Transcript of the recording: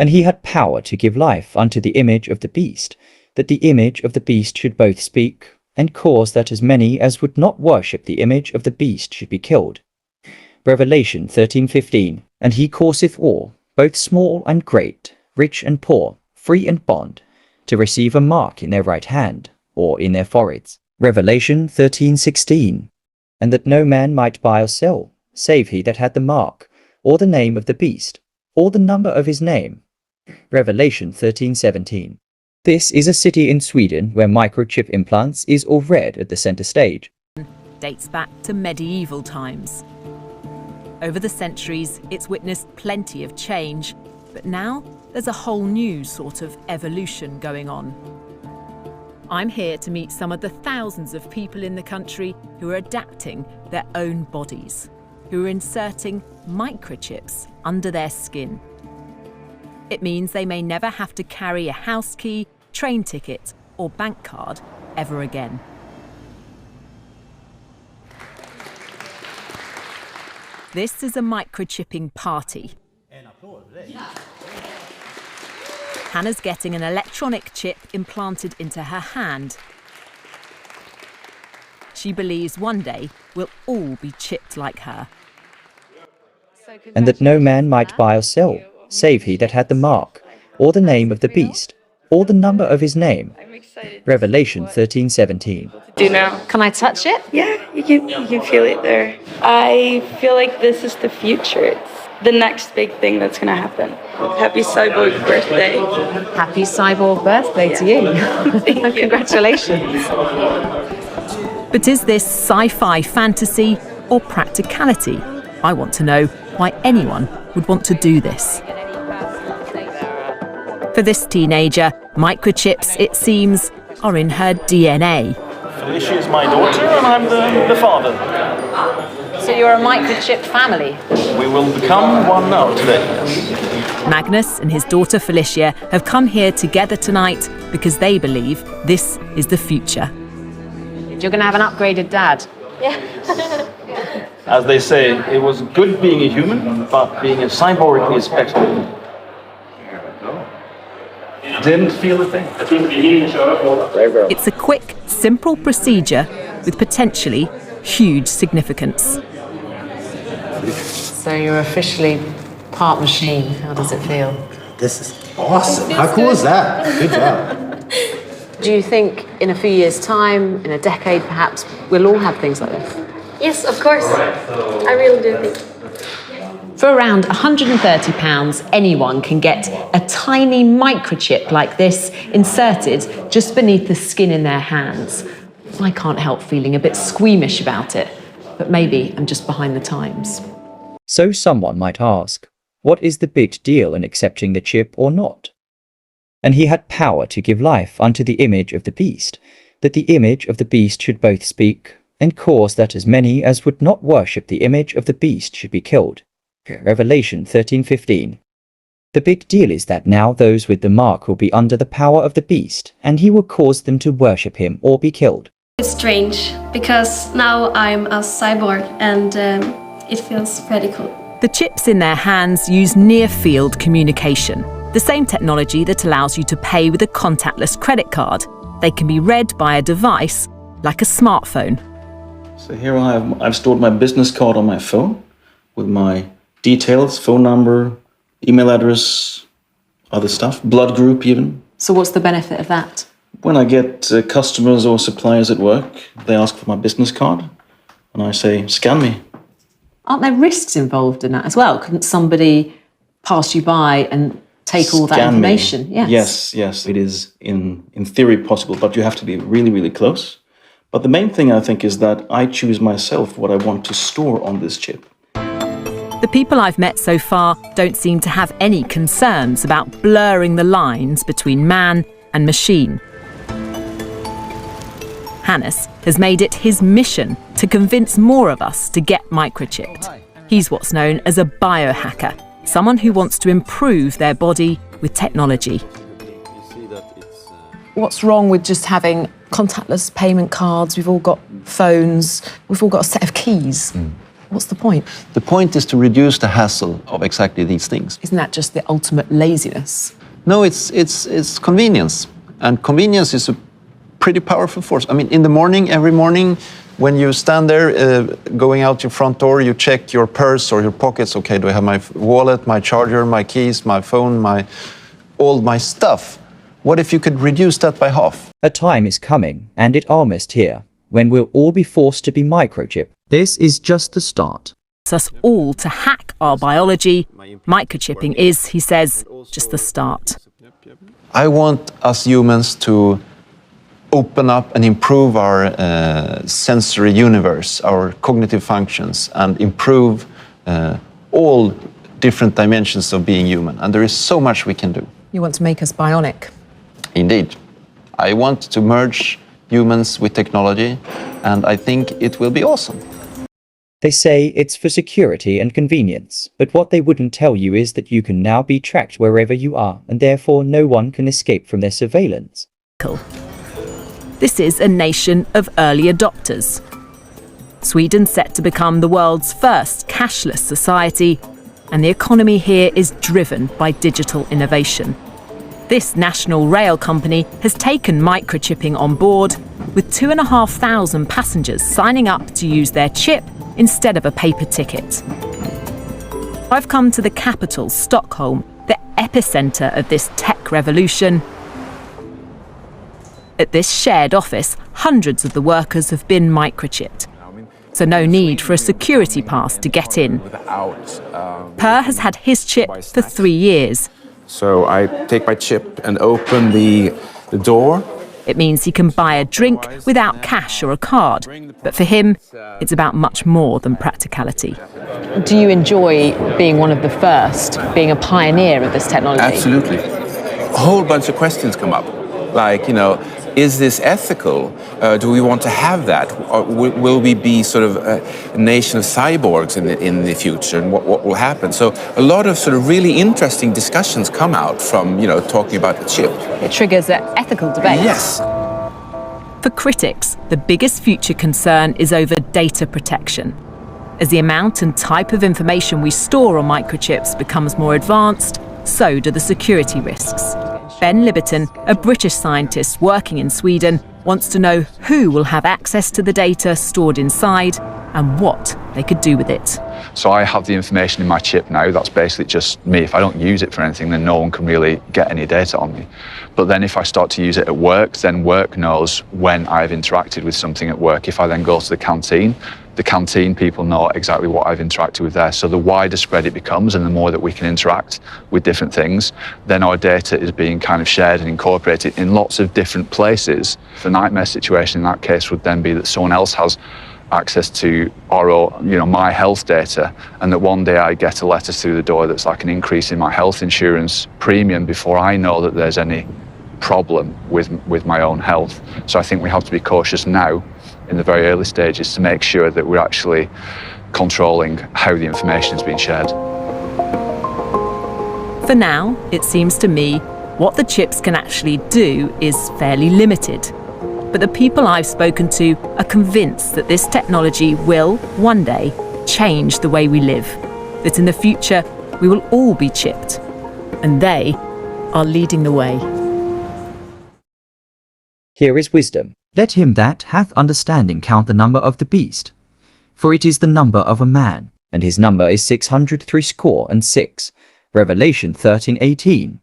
And he had power to give life unto the image of the beast, that the image of the beast should both speak, and cause that as many as would not worship the image of the beast should be killed. Revelation 13:15. And he causeth all, both small and great, rich and poor, free and bond, to receive a mark in their right hand, or in their foreheads. Revelation 13:16. And that no man might buy or sell, save he that had the mark, or the name of the beast, or the number of his name. Revelation 13:17. This is a city in Sweden where microchip implants is all red at the center stage. Dates back to medieval times. Over the centuries, it's witnessed plenty of change, but now there's a whole new sort of evolution going on. I'm here to meet some of the thousands of people in the country who are adapting their own bodies, who are inserting microchips under their skin. It means they may never have to carry a house key, train ticket, or bank card ever again. This is a microchipping party. Hannah's getting an electronic chip implanted into her hand. She believes one day we'll all be chipped like her. And that no man might buy or sell, save he that had the mark, or the name of the beast, or the number of his name. Revelation 13:17. Do now. Can I touch it? Yeah, you can feel it there. I feel like this is the future. It's the next big thing that's going to happen. Happy cyborg birthday. Happy cyborg birthday to you. Thank you. Congratulations. But is this sci-fi fantasy or practicality? I want to know why anyone would want to do this. For this teenager, microchips, it seems, are in her DNA. Felicia is my daughter and I'm the father. So you're a microchip family? We will become one now today. Magnus and his daughter Felicia have come here together tonight because they believe this is the future. You're going to have an upgraded dad. Yeah. As they say, it was good being a human, but being a cyborg is better. Didn't feel a thing. It's a quick, simple procedure with potentially huge significance. So you're officially part machine. How does it feel? This is awesome. How cool is that? Good job. Do you think in a few years' time, in a decade perhaps, we'll all have things like this? Yes, of course. I really do think. For around £130, anyone can get a tiny microchip like this inserted just beneath the skin in their hands. I can't help feeling a bit squeamish about it, but maybe I'm just behind the times. So someone might ask, what is the big deal in accepting the chip or not? And he had power to give life unto the image of the beast, that the image of the beast should both speak, and cause that as many as would not worship the image of the beast should be killed. Revelation 13:15. The big deal is that now those with the mark will be under the power of the beast, and he will cause them to worship him or be killed. It's strange, because now I'm a cyborg and it feels pretty cool. The chips in their hands use near-field communication, the same technology that allows you to pay with a contactless credit card. They can be read by a device like a smartphone. So here I've stored my business card on my phone with my details, phone number, email address, other stuff, blood group even. So what's the benefit of that? When I get customers or suppliers at work, they ask for my business card and I say, scan me. Aren't there risks involved in that as well? Couldn't somebody pass you by and take all that information? Yes. Yes, it is in theory possible, but you have to be really, really close. But the main thing I think is that I choose myself what I want to store on this chip. The people I've met so far don't seem to have any concerns about blurring the lines between man and machine. Hannes has made it his mission to convince more of us to get microchipped. He's what's known as a biohacker, someone who wants to improve their body with technology. What's wrong with just having contactless payment cards? We've all got phones, we've all got a set of keys. What's the point? The point is to reduce the hassle of exactly these things. Isn't that just the ultimate laziness? No, it's convenience. And convenience is a pretty powerful force. I mean, in the morning, every morning, when you stand there, going out your front door, you check your purse or your pockets. Okay, do I have my wallet, my charger, my keys, my phone, all my stuff? What if you could reduce that by half? A time is coming, and it almost here, when we'll all be forced to be microchipped. This is just the start. Us all to hack our biology. Microchipping is, he says, just the start. I want us humans to open up and improve our sensory universe, our cognitive functions, and improve all different dimensions of being human. And there is so much we can do. You want to make us bionic? Indeed. I want to merge humans with technology, and I think it will be awesome. They say it's for security and convenience, but what they wouldn't tell you is that you can now be tracked wherever you are, and therefore no one can escape from their surveillance. This is a nation of early adopters. Sweden's set to become the world's first cashless society, and the economy here is driven by digital innovation. This national rail company has taken microchipping on board, with 2,500 passengers signing up to use their chip instead of a paper ticket. I've come to the capital, Stockholm, the epicenter of this tech revolution. At this shared office, hundreds of the workers have been microchipped, so no need for a security pass to get in. Per has had his chip for 3 years. So I take my chip and open the door. It means he can buy a drink without cash or a card. But for him, it's about much more than practicality. Do you enjoy being one of the first, being a pioneer of this technology? Absolutely. A whole bunch of questions come up. Like, is this ethical? Do we want to have that? Or will we be sort of a nation of cyborgs in the future? And what will happen? So a lot of sort of really interesting discussions come out from, talking about the chip. It triggers an ethical debate. Yes. For critics, the biggest future concern is over data protection. As the amount and type of information we store on microchips becomes more advanced, so do the security risks. Ben Libberton, a British scientist working in Sweden, wants to know who will have access to the data stored inside and what they could do with it. So I have the information in my chip now. That's basically just me. If I don't use it for anything, then no one can really get any data on me. But then if I start to use it at work, then work knows when I've interacted with something at work. If I then go to the canteen people know exactly what I've interacted with there. So the wider spread it becomes and the more that we can interact with different things, then our data is being kind of shared and incorporated in lots of different places. The nightmare situation in that case would then be that someone else has access to my health data, and that one day I get a letter through the door that's like an increase in my health insurance premium before I know that there's any problem with my own health. So I think we have to be cautious now in the very early stages to make sure that we're actually controlling how the information is being shared. For now, it seems to me, what the chips can actually do is fairly limited. But the people I've spoken to are convinced that this technology will, one day, change the way we live. That in the future, we will all be chipped. And they are leading the way. Here is wisdom. Let him that hath understanding count the number of the beast. For it is the number of a man, and his number is 666. Revelation 13:18.